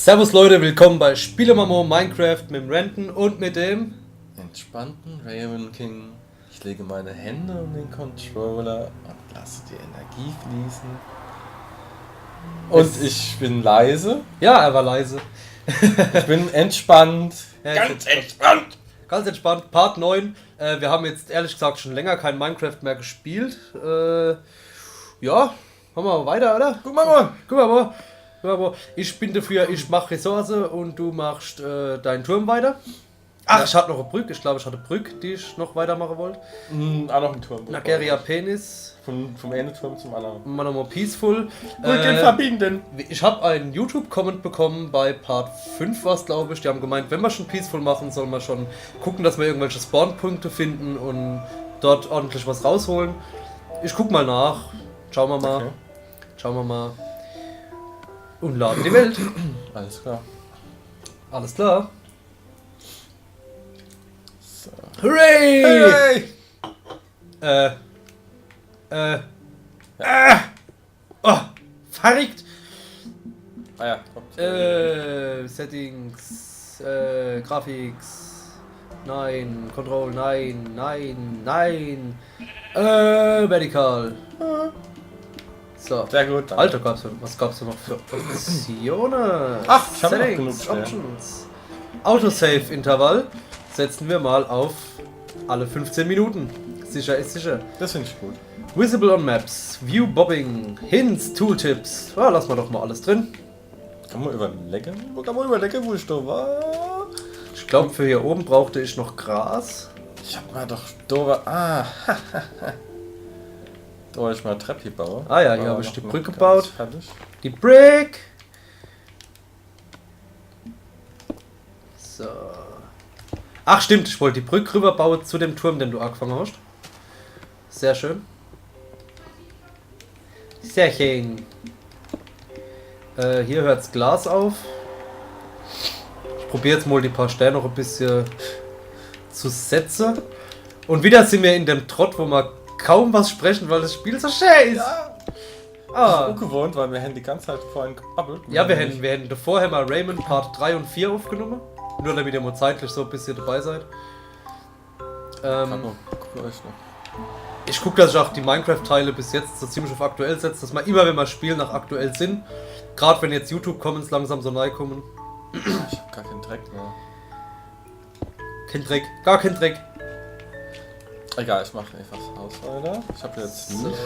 Servus Leute, willkommen bei Spielemamo Minecraft mit dem Renten und mit dem entspannten Raven King. Ich lege meine Hände um den Controller und lasse die Energie fließen. Und ich bin leise. Ja, er war leise. Ich bin entspannt. Ganz entspannt. Ganz entspannt. Part 9. Wir haben jetzt ehrlich gesagt schon länger kein Minecraft mehr gespielt. Ja, machen wir weiter, oder? Guck mal. Ich bin dafür, ich mache Ressource und du machst deinen Turm weiter. Ach, ich hatte noch eine Brücke. Ich glaube, ich hatte eine Brücke, die ich noch weitermachen wollte. Auch noch ein Turm. Nageria Penis. Vom einen Turm zum anderen. Manamo Peaceful. Brücken verbinden. Ich habe einen YouTube-Comment bekommen, bei Part 5 war es, glaube ich. Die haben gemeint, wenn wir schon Peaceful machen, sollen wir schon gucken, dass wir irgendwelche Spawnpunkte finden und dort ordentlich was rausholen. Ich guck mal nach. Schauen wir mal. Okay. Schauen wir mal. Und laden die Welt. Alles klar. Alles klar. So. Hooray! Hey! Oh, verrückt! Ah ja, Settings, Graphics, nein, Control, nein, Vertical. So. Sehr gut. Danke. Alter, was gab's da noch für Optionen? Ach, ich hab noch Settings, genug Stellen. Options. Autosave-Intervall setzen wir mal auf alle 15 Minuten. Sicher ist sicher. Das finde ich gut. Visible on Maps, View Bobbing, Hints, Tooltips. Ja, lassen wir doch mal alles drin. Kann man überlegen, wo ich da war? Ich glaube, für hier oben brauchte ich noch Gras. Ich hab mal doch da da ich mal eine Treppe bauen. Ah ja, hier habe ich noch die nicht Brücke ganz gebaut. Fertig. Die Brick. So. Ach stimmt, ich wollte die Brücke rüberbauen zu dem Turm, den du angefangen hast. Sehr schön. Sehr schön. Hier hört's Glas auf. Ich probiere jetzt mal die paar Sterne noch ein bisschen zu setzen. Und wieder sind wir in dem Trott, wo wir kaum was sprechen, weil das Spiel so schön ist. Ja. Das ist Ah. ungewohnt, weil wir haben die ganze Zeit vorhin gebabbelt. Ja, wir hätten davor mal Raymond Part 3 und 4 aufgenommen. Nur damit ihr mal zeitlich so ein bisschen dabei seid. Ich gucke, dass ich auch die Minecraft-Teile bis jetzt so ziemlich auf aktuell setze, dass man immer, wenn man spielt, nach aktuell sind. Gerade wenn jetzt YouTube-Comments langsam so neu kommen. Ich hab gar keinen Dreck mehr. Kein Dreck, gar kein Dreck. Egal, ich mache einfach das Haus weiter. Ich habe jetzt So. nicht.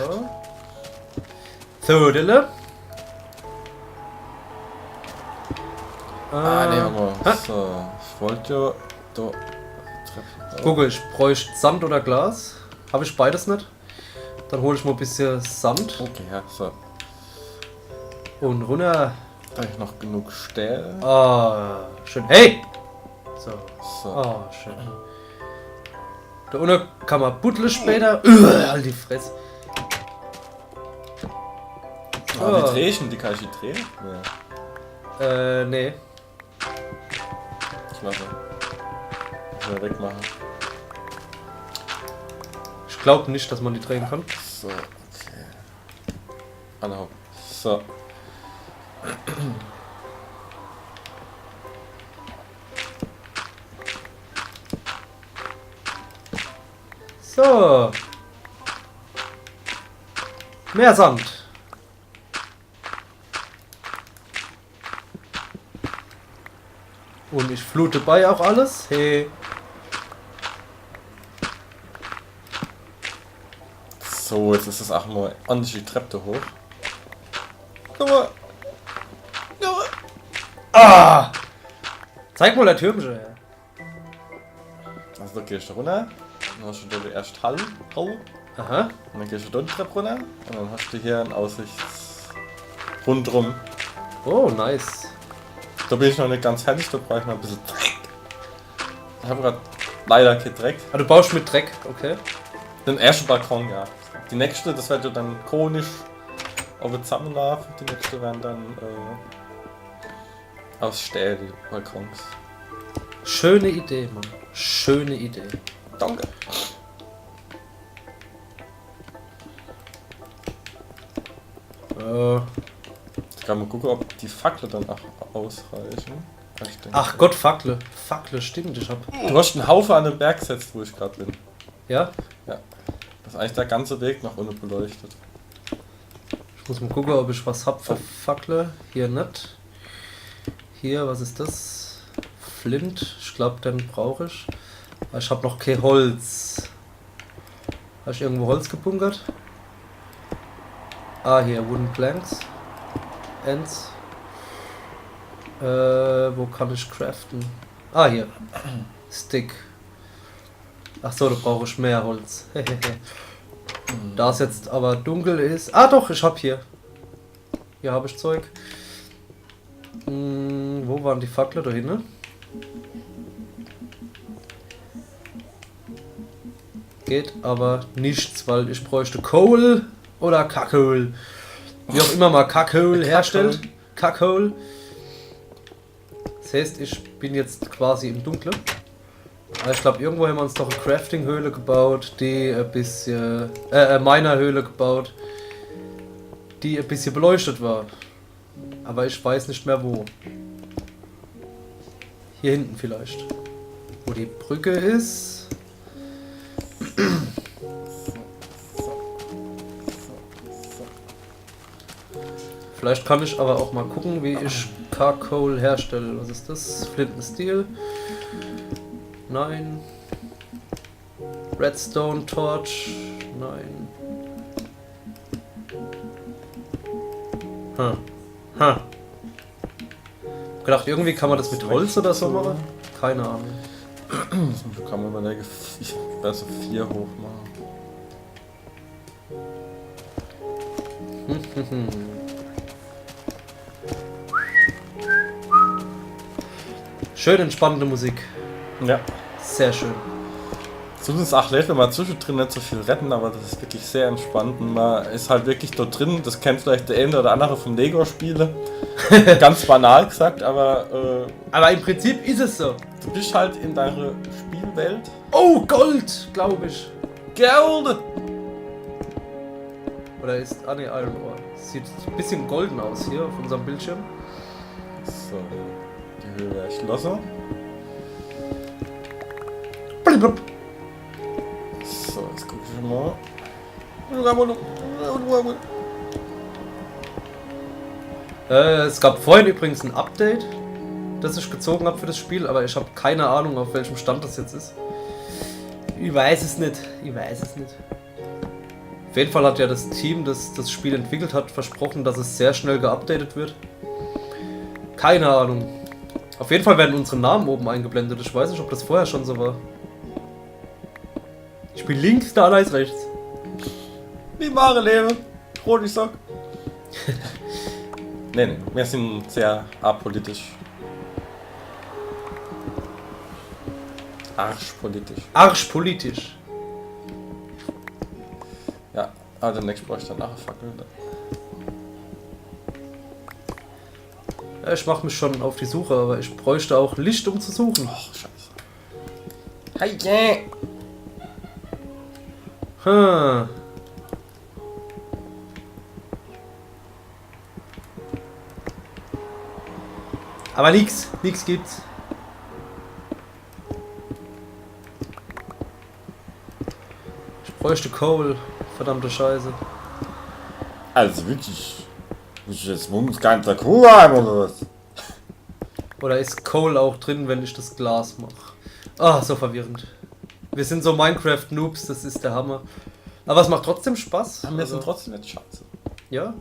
Södele. Nee, warte mal. So, ich wollte ja da Treppe. Gucke, ich bräuchte Sand oder Glas. Habe ich beides nicht. Dann hole ich mal ein bisschen Sand Okay, ja, so. und runter. Da habe ich noch genug Stähle. Ah, schön. Hey! So. So. Oh, schön. Da unten kann man buddeln später. Halt die Fresse. Wie drehe ich denn? Die kann ich die drehen? Nee, Nee. ich lasse. Ich will wegmachen. Ich glaube nicht, dass man die drehen kann. So, okay. Anhau. So. So. Mehr Sand. Und ich flute bei auch alles. Hey. So, jetzt ist das auch mal ordentlich die Treppe hoch. Guck mal. Guck mal. Ah! Zeig mal der Türmchen her. Also da gehst du runter. Dann hast du da die erste Halle. Aha. Und dann gehst du dort die Treppe runter. Und dann hast du hier einen Aussichts rundrum. Oh, nice. Da bin ich noch nicht ganz fertig, da brauche ich noch ein bisschen Dreck. Ich habe gerade leider keinen Dreck. Ah, du baust mit Dreck, okay. Den ersten Balkon, ja. Die nächste, das wird ja dann konisch aber zusammenlaufen. Die nächste werden dann aus Stähl, die Balkons. Schöne Idee, Mann. Schöne Idee. Danke. gerade mal gucken, ob die Fackel dann auch ausreichen. Ich denke, Ach Gott, Fackle. Fackle, stimmt, ich hab... du hast einen Haufen an den Berg gesetzt, wo ich gerade bin. Ja? Ja. Das ist eigentlich der ganze Weg nach unten beleuchtet. Ich muss mal gucken, ob ich was hab für Fackle. Hier nicht. Hier, was ist das? Flint. Ich glaube, den brauche ich. Aber ich habe noch kein Holz. Habe ich irgendwo Holz gebunkert? Ah, hier, Wooden Planks. Ends. Wo kann ich craften? Ah, hier. Stick. Ach so, da brauche ich mehr Holz. Da es jetzt aber dunkel ist... Ah doch, ich habe hier. Hier habe ich Zeug. Wo waren die Fackeln da hinten? Geht aber nichts, weil ich bräuchte Kohl oder Kackhöhl. Wie auch immer man Kackhöhl herstellt. Kackhöhl. Das heißt, ich bin jetzt quasi im Dunkeln. Aber ich glaube, irgendwo haben wir uns noch eine Crafting-Höhle gebaut, die ein bisschen... Miner-Höhle gebaut, die ein bisschen beleuchtet war. Aber ich weiß nicht mehr wo. Hier hinten vielleicht. Wo die Brücke ist. Vielleicht kann ich aber auch mal gucken, wie ich Charcoal herstelle. Was ist das? Flint and Steel. Nein. Redstone Torch. Nein. Gedacht, irgendwie kann man das mit Holz oder so machen? Keine Ahnung. So kann man überlegen, ich werde so 4 hoch machen. Schön entspannende Musik. Ja. Sehr schön. Sonst auch lädt, wenn man zwischendrin nicht so viel retten, aber das ist wirklich sehr entspannt. Und man ist halt wirklich dort drin, das kennt vielleicht der eine oder andere vom Lego-Spiele. Ganz banal gesagt, aber im Prinzip ist es so. du bist halt in deiner Spielwelt. Oh, Gold, glaube ich. Gold! Oder ist... Ah ne, Iron Ore. Sieht ein bisschen golden aus hier auf unserem Bildschirm. So, die Höhle erschlossen. Blub. So, jetzt guck ich mal. Es gab vorhin übrigens ein Update, das ich gezogen habe für das Spiel, aber ich habe keine Ahnung, auf welchem Stand das jetzt ist. Ich weiß es nicht. Auf jeden Fall hat ja das Team, das das Spiel entwickelt hat, versprochen, dass es sehr schnell geupdatet wird. Keine Ahnung. Auf jeden Fall werden unsere Namen oben eingeblendet. Ich weiß nicht, ob das vorher schon so war. Ich bin links, da ist rechts. Wie wahre Leben. Rot, ich sag. Nee, wir sind sehr apolitisch. Arschpolitisch. Arschpolitisch. Ja, aber der nächste brauche ich dann nachher Fackel. Ja, ich mache mich schon auf die Suche, aber ich bräuchte auch Licht, um zu suchen. Ach, scheiße. Hey, yeah. Hm. Aber nix gibt's. Ich bräuchte Coal, verdammte Scheiße. Also wirklich. Muss ich jetzt morgens ganzer Kuh haben oder was? Oder ist Coal auch drin, wenn ich das Glas mache? Ah, so verwirrend. Wir sind so Minecraft-Noobs, das ist der Hammer. Aber es macht trotzdem Spaß. Aber wir sind trotzdem nicht scheiße. Ja,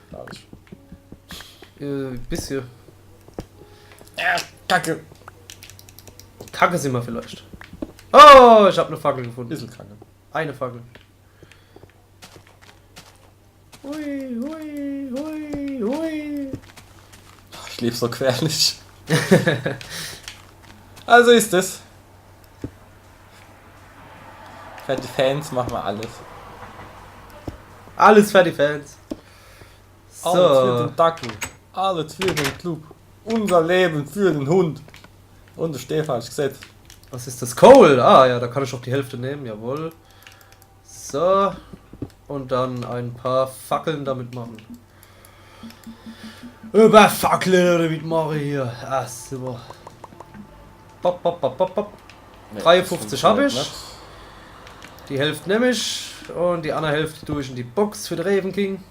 Glaube ich. bisschen. Kacke. Kacke sind wir vielleicht. Oh, ich habe eine Fackel gefunden. Bisschen kacke. Eine Fackel. Hui, hui, hui, hui. Ich lebe so querlich. Also ist es. Für die Fans machen wir alles. Alles für die Fans. Alles für So. den Dackel. Alles für den Club. Unser Leben für den Hund. Und der Stefan hat gesetzt. Was ist das? Coal. Ah ja, da kann ich auch die Hälfte nehmen. Jawohl. So. Und dann ein paar Fackeln damit machen. Über Fackel oder mit mache ich hier. Ah, super. Bop, bop, bop, bop, bop. Nee, 53 habe ich. nicht. Die Hälfte nehme ich. Und die andere Hälfte tue ich in die Box für den Raven King.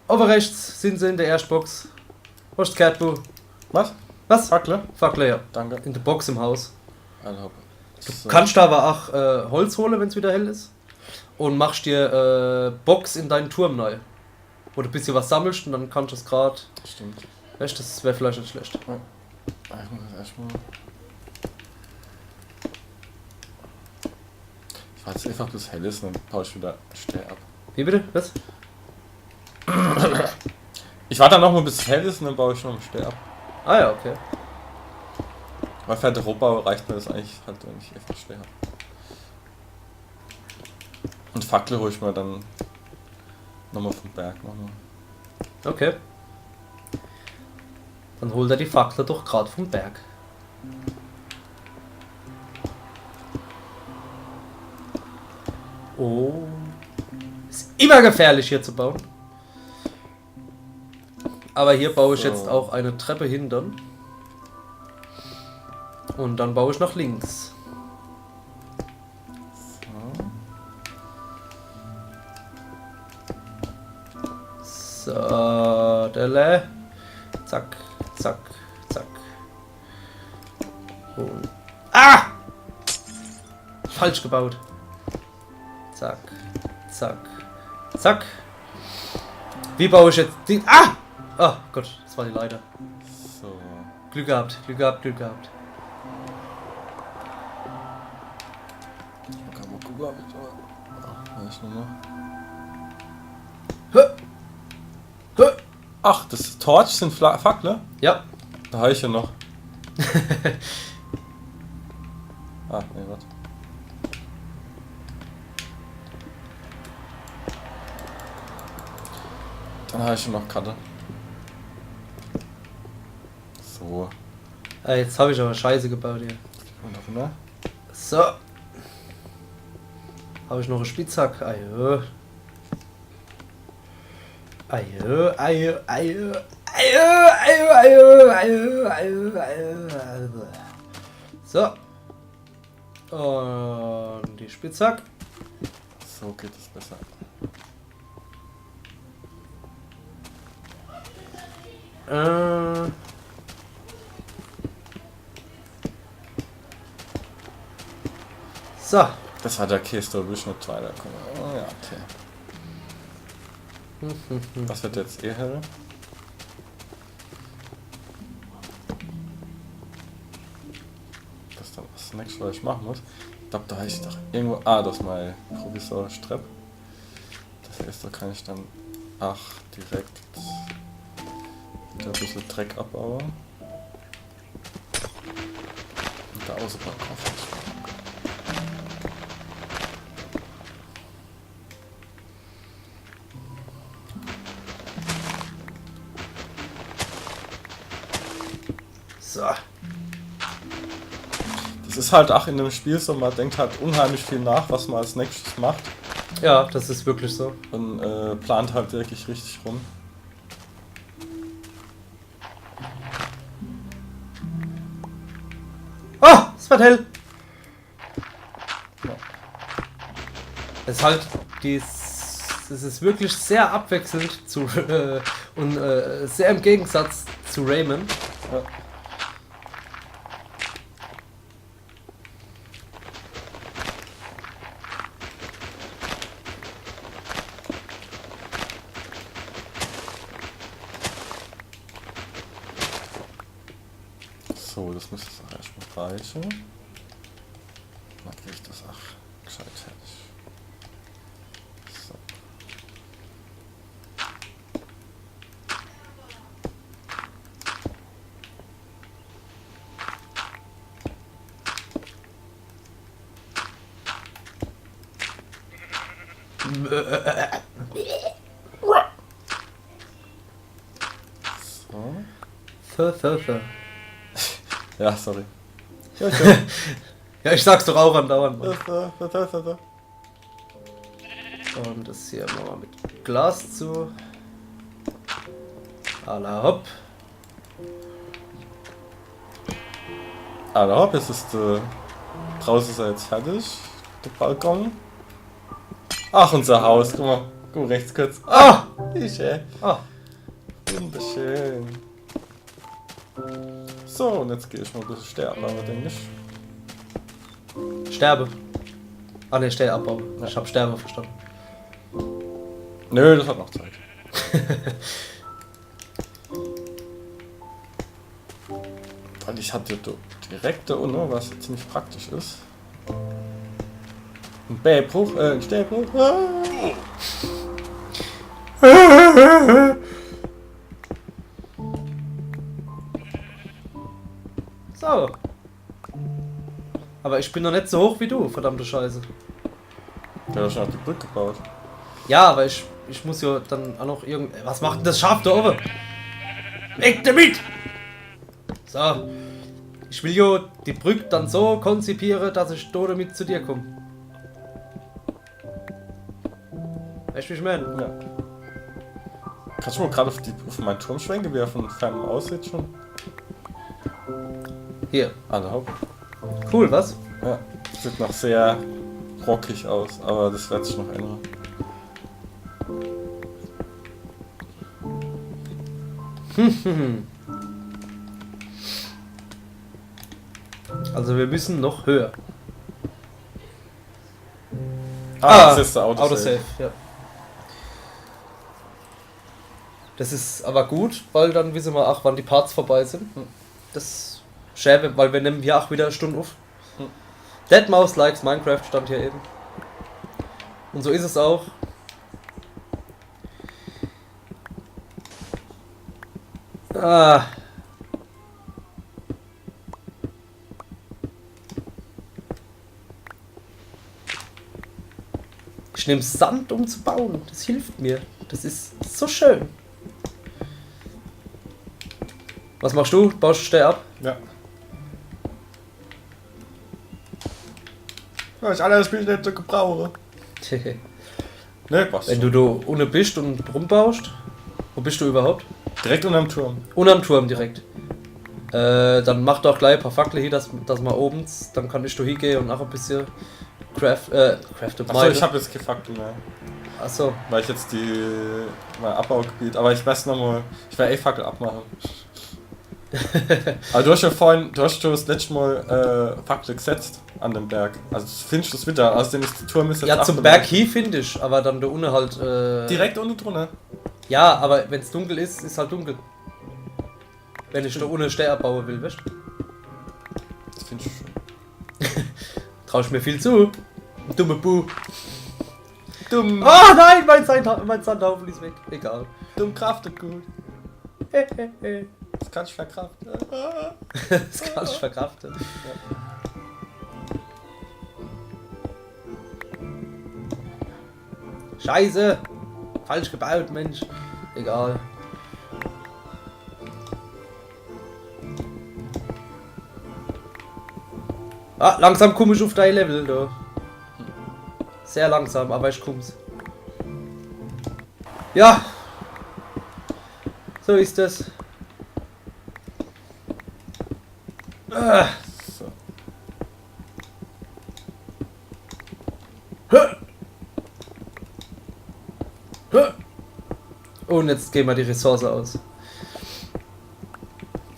Ober rechts sind sie in der ersten Box. Was ist Catbu? Was? Was? Fackle? Fackler, ja. Danke. In der Box im Haus. Also, Du kannst aber auch Holz holen, wenn es wieder hell ist. Und machst dir Box in deinen Turm neu. Wo du ein bisschen was sammelst und dann kannst du es gerade. Stimmt. Weißt du, das wäre vielleicht nicht schlecht. Ich muss das erstmal. Ich warte jetzt einfach bis hell ist und dann baue ich wieder schnell ab. Wie bitte? Was? Ich warte dann noch mal bis es hell ist und dann baue ich noch schnell ab. Ah ja, okay. Weil für den Rohbau reicht mir das eigentlich halt, wenn ich einfach schnell habe. Und Fackel hole ich mir dann nochmal vom Berg nochmal. Okay. Dann holt er die Fackler doch gerade vom Berg. Oh. Ist immer gefährlich hier zu bauen. Aber hier baue ich jetzt auch eine Treppe hin dann. Und dann baue ich nach links. So, Delle. Zack, zack, zack. Und. Ah! Falsch gebaut. Zack, zack, zack. Wie baue ich jetzt die. Ah! Oh Gott, das war die Leiter. So. Glück gehabt, Glück gehabt, Glück gehabt. Kann man gucken, ob ich aber. Ich nochmal. Ach, das Torch sind Fackler? Ja. Da habe ich ja noch. Ah, nee, warte. Dann habe ich schon noch Karte. So. Ah, jetzt habe ich aber Scheiße gebaut hier. Wunderbar. So. Habe ich noch eine Spitzhack? Ajo. Ajo, ajo, ajo. Ajo, ajo, ajo, ajo, ajo. So. Und die Spitzhack. So geht es besser. So. Das war der Käse, da will ich nicht weiterkommen. Oh ja, okay. Was wird jetzt eh hell? Das ist dann das nächste, was ich machen muss. Ich glaube, da habe ich doch irgendwo. Ah, das ist mein provisorisches Trepp. Das heißt, da kann ich dann direkt wieder ein bisschen Dreck abbauen. Und da außen mal kaufen. So. Das ist halt auch in dem Spiel so, man denkt halt unheimlich viel nach, was man als nächstes macht. Ja, das ist wirklich so. Und plant halt wirklich richtig rum. Ah, es wird hell. Es ist halt es ist wirklich sehr abwechselnd zu und sehr im Gegensatz zu Rayman. Ja. So, das müsste jetzt auch erstmal reichen. Dann kriege ich das auch gescheit fertig. So. So. Ja, sorry. Ja, ich sag's doch auch andauernd. Mann. So. Und das hier machen wir mit Glas zu. Alla hopp. Also hopp, jetzt ist draußen ist er jetzt fertig. Der Balkon. Ach, unser Haus. Guck mal rechts kurz. Ah! Wie schön. Ah! Wunderschön. So, und jetzt gehe ich mal ein bisschen sterben, aber denke ich. Sterbe. Ah ne, Stellabbau. Ja. Ich hab Sterbe verstanden. Nö, das hat noch Zeit. Weil ich hatte direkt da unten, was ziemlich praktisch ist. Ein Bähbruch, ein Stellbruch. So. Aber ich bin noch nicht so hoch wie du, verdammte Scheiße. Der hat schon auf die Brücke gebaut. Ja, aber ich muss ja dann auch noch irgend... Was macht denn das Schaf da oben? Weg damit! So. Ich will ja die Brücke dann so konzipieren, dass ich da damit zu dir komme. Weißt du, wie ich meine? Ja. Kannst du mal gerade auf meinen Turm schwenken, wie er von fernem aussieht schon? Hier. Also hopp. Cool, was? Ja. Sieht noch sehr rockig aus, aber das wird sich noch ändern. Also wir müssen noch höher. Das ist der Autosave. Autosave, ja. Das ist aber gut, weil dann wissen wir auch, wann die Parts vorbei sind. Das schäbe, weil wir nehmen ja auch wieder eine Stunde auf. Deadmau5 likes Minecraft stand hier eben. Und so ist es auch. Ah. Ich nehme Sand, um zu bauen. Das hilft mir. Das ist so schön. Was machst du? Baust du Steh ab? Ja. Ja, ich alles bin nicht so gebrauche. Ne, was? Wenn du da unten bist und rumbaust, wo bist du überhaupt? Direkt unterm Turm. Unterm Turm direkt. Dann mach doch gleich ein paar Fackel hier, dass wir oben, dann kann ich da hingehen und auch ein bisschen crafted Achso, ich habe jetzt gefackt, ne? Achso. Weil ich jetzt mein Abbaugebiet, aber ich weiß nochmal, ich werde Fackel abmachen. Aber du hast ja vorhin, du hast das letzte Mal Fackel gesetzt an dem Berg. Also findest du das wieder, außerdem ist der Turm ist jetzt Ja, zum Berg hier finde ich, aber dann da unten halt. Direkt unten drunter. Ja, aber wenn es dunkel ist, ist halt dunkel. Wenn ich da unten Steh abbauen will, weißt du? Das finde ich schön. Traust mir viel zu. Dumme Bu. Dumm. Oh nein, mein Sandhaufen ist weg. Egal. Dumm kraftet gut. Das kann ich verkraften. Das kann ich verkraften. Scheiße! Falsch gebaut, Mensch. Egal. Ah, langsam komme ich auf dein Level da. Sehr langsam, aber ich komm's. Ja! So ist es. So. Und jetzt gehen wir die Ressource aus.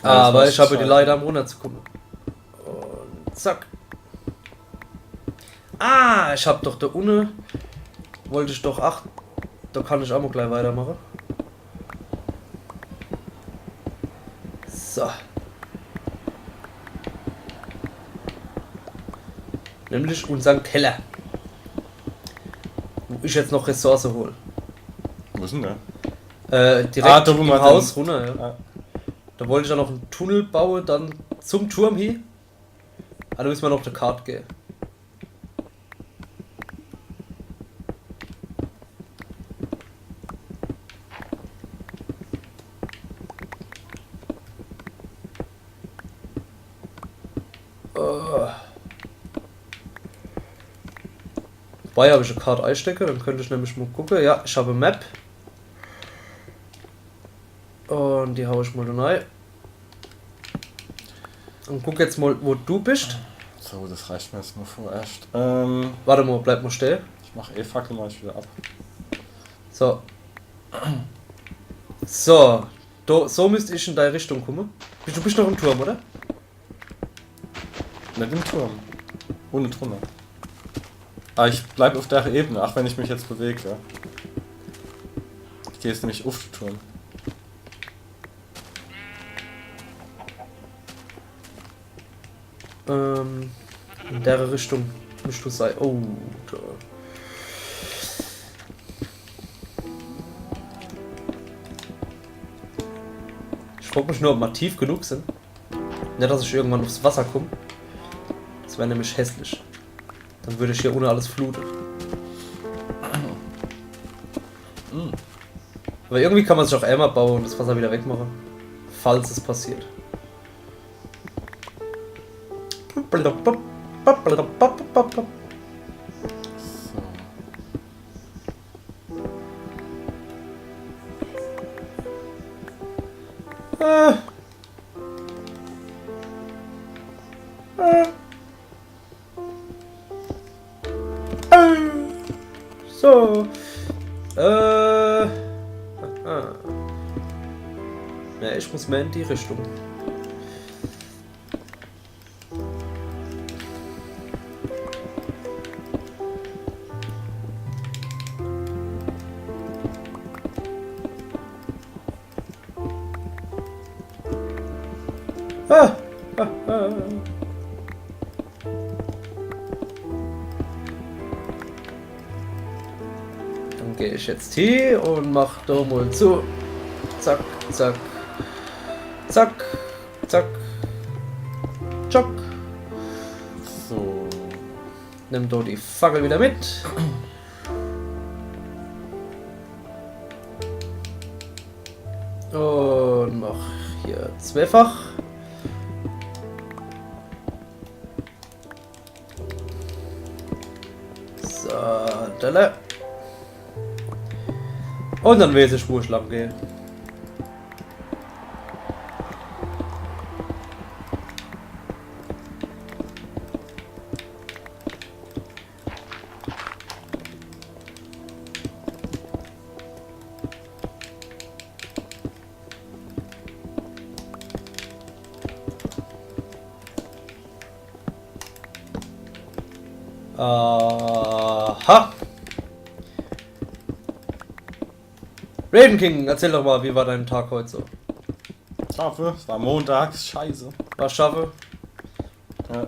Ja, Aber das ich habe die scheiße. leider am runterzukommen. Und zack. Ah, ich habe doch da unten. Wollte ich doch 8. Da kann ich auch mal gleich weitermachen. So. Nämlich unseren Keller. Wo ich jetzt noch Ressource hole. Wo ist denn der? Direkt da, wo im man Haus den- runter, ja. Ah. Da wollte ich ja noch einen Tunnel bauen, dann zum Turm hier. Ah, da müssen wir noch eine Karte gehen. Wobei, habe ich eine Karte einstecken, dann könnte ich nämlich mal gucken. Ja, ich habe eine Map. Und und die hau ich mal rein. Und guck jetzt mal, wo du bist. So, das reicht mir jetzt nur vorerst. Warte mal, bleib mal stehen. Ich mach Fackel mal wieder ab. So. So. So müsste ich in deine Richtung kommen. Du bist noch im Turm, oder? Nicht im Turm. Ohne drunter. Ah, ich bleib auf der Ebene, ach wenn ich mich jetzt bewege, ja. Ich gehe jetzt nämlich auf den Turm. In der Richtung musst du sein. Oh, da. Ich frage mich nur, ob wir tief genug sind. Nicht, dass ich irgendwann aufs Wasser komme. Das wäre nämlich hässlich. Dann würde ich hier ohne alles fluten. Aber irgendwie kann man sich auch Eimer bauen und das Wasser wieder wegmachen. Falls es passiert. So. Ja, ich muss mehr in die Richtung. Dann gehe ich jetzt hier und mach da mal zu. Zack, zack. Zack, zack. Zack. So. Nimm da die Fackel wieder mit. Und mach hier zweifach. So, Delle. Und dann will ich Spurschlamm gehen. Aha. Raven King, erzähl doch mal, wie war dein Tag heute so? Schaffe, es war montags, scheiße. Was schaffe? Ja.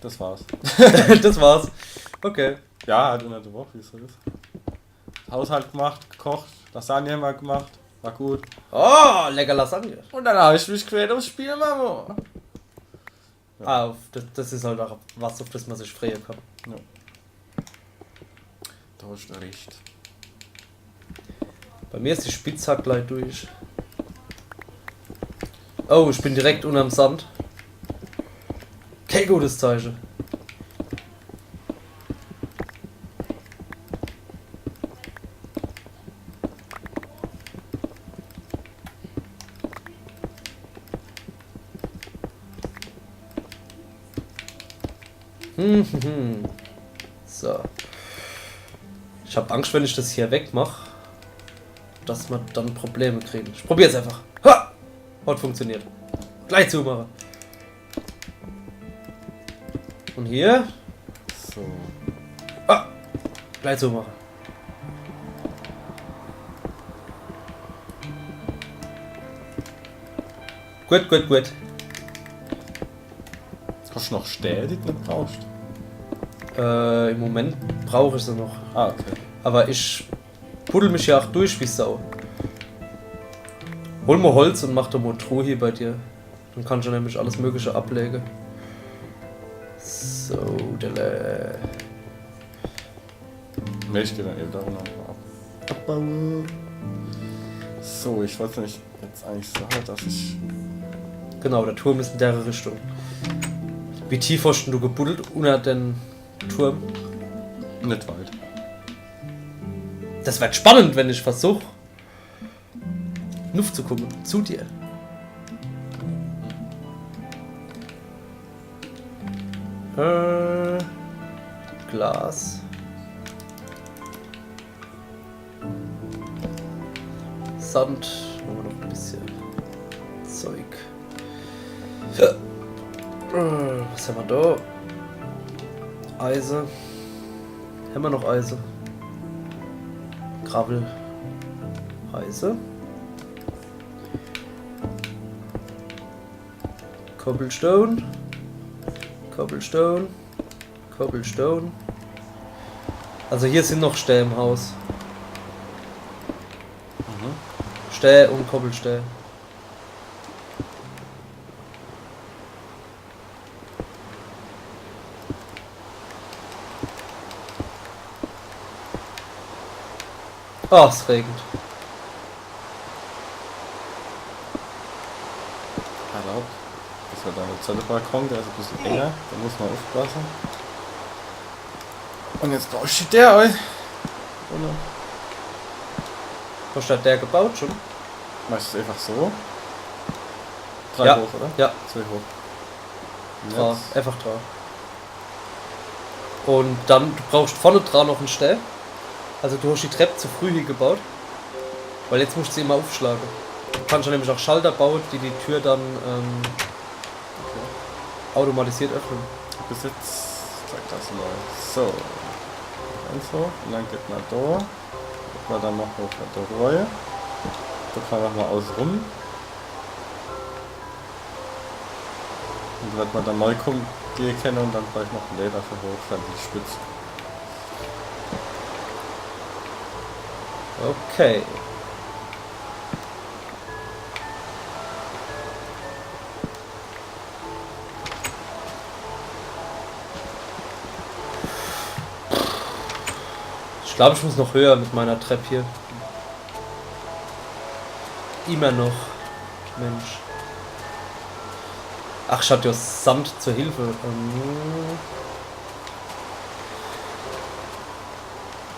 Das war's. Das war's. Okay. Ja, halt unter der Woche, wie es so ist. Haushalt gemacht, gekocht, Lasagne mal gemacht, war gut. Oh, lecker Lasagne. Und dann habe ich mich quer ums Spiel, Mamo. Ja. Ah, das ist halt auch was, auf das man sich freuen kann. Ja. Da hast du recht. Bei mir ist die Spitzhack gleich durch. Oh, ich bin direkt unterm Sand. Kein gutes Zeichen. So. Ich habe Angst, wenn ich das hier wegmache, dass wir dann Probleme kriegen. Ich probiere es einfach. Ha! Hat funktioniert. Gleich zumachen. Und hier? So. Ah! Gleich zumachen. Gut, gut, gut. Hast du noch Stähle, die du nicht brauchst? Im Moment brauche ich sie noch. Ah, okay. Aber ich puddel mich ja auch durch wie Sau. Hol mal Holz und mach doch mal Truhe hier bei dir. Dann kannst du nämlich alles Mögliche ablegen. So, dele. Ne, ich gehe dann eben darum nochmal ab. Abbauen. So, ich wollte nicht jetzt eigentlich sagen, dass ich. Genau, der Turm ist in der Richtung. Wie tief hast du gebuddelt unter den Turm? Nicht weit. Das wird spannend, wenn ich versuche. Nuff zu kommen. Zu dir. Glas. Sand. Machen wir noch ein bisschen Zeug. Was haben wir da? Eisen. Haben wir noch Eisen? Gravel. Eisen. Cobblestone. Cobblestone. Cobblestone. Also hier sind noch Stähle im Haus. Stähl und Koppelstähl. Oh, es regnet. Erlaubt. Das wird ein Zellenbalkon, der ist ein bisschen enger, da muss man aufpassen. Und jetzt steht der, ey. Was hat der gebaut schon? Machst du es einfach so? 3 Ja. hoch, oder? Ja. 2 hoch. Und Dra. jetzt- Einfach dran. Und dann, du brauchst vorne dran noch einen Stell. Also du hast die Treppe zu früh hier gebaut. Weil jetzt musst du sie immer aufschlagen. Du kannst dann nämlich auch Schalter bauen, die die Tür dann automatisiert öffnen. Bis jetzt zeigt das mal. So. Eins hoch, und dann geht man da. Geht man dann noch hoch mit der Reue. Da kann man mal außen rum. Und wenn man dann neu kommt, gehen können und dann vielleicht noch ein Leder für hoch, dann die Spitze. Okay. Ich glaube, ich muss noch höher mit meiner Treppe hier. Immer noch. Mensch. Ach, ich hatte ja Sand zur Hilfe.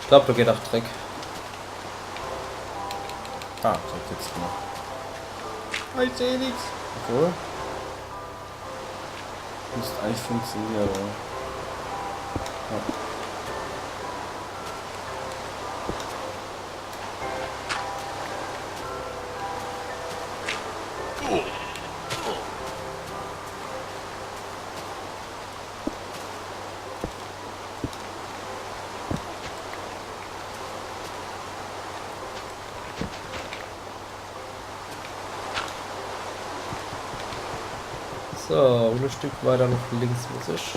Ich glaube, da geht auch Dreck. Ah, so geht's noch. Ich sehe nichts. Obwohl. Müsste eigentlich funktionieren. Ja. So, und ein Stück weiter nach links muss ich.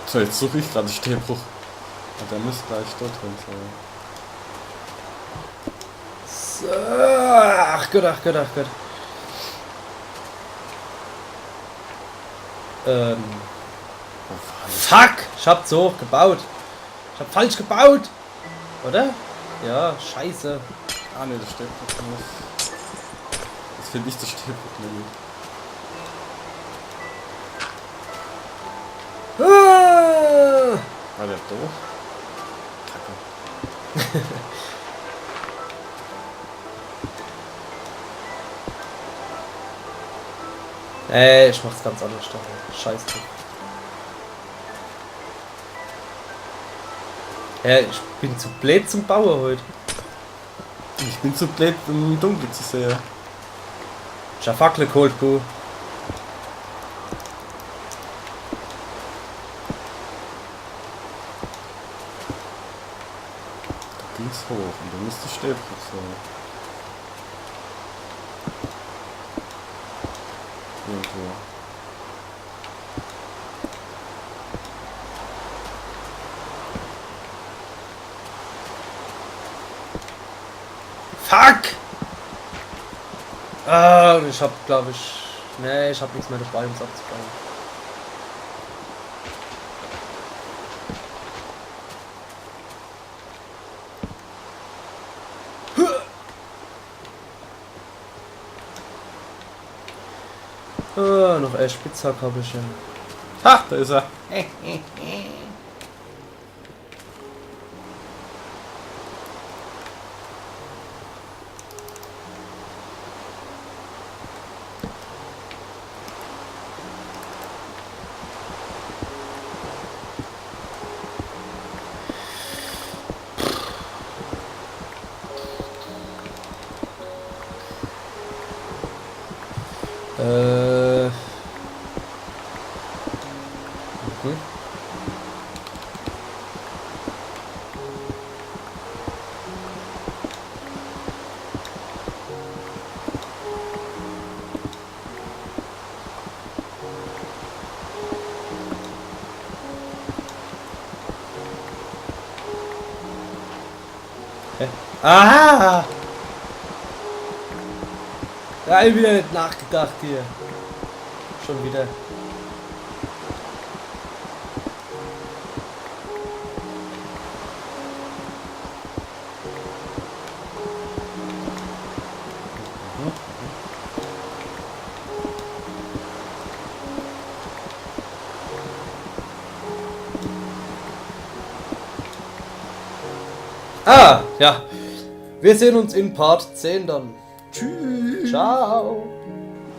So, jetzt suche ich gerade Stehbruch. Und der müsste gleich dort drin sein. So, ach Gott, ach Gott, ach Gott. Fuck! Ich hab so gebaut. Ich hab falsch gebaut. Oder? Ja, scheiße. Ah ne, das Stehbruch muss. Das finde ich das Stehbruch nämlich. Ah! War der doof? Kacke. Ich mach's ganz anders. Scheiß drauf. Ich bin zu blöd zum Bauen heute. Ich bin zu blöd, im Dunkeln zu sehen. Ich hab Fackel geholt, Bu. Da ging's hoch und da müsste Stehbruch sein. Irgendwo. Fuck! Ah, und ich hab, glaube ich... Nee, ich hab nichts mehr dabei, um es abzubauen. Ah, noch Spitzhack habe ich ja. Ha, da ist er. Mhm. Hä? Ah! Ja, ich hab wieder nicht nachgedacht hier. Schon wieder. Ah, ja. Wir sehen uns in Part 10 dann. Tschüss. Ciao.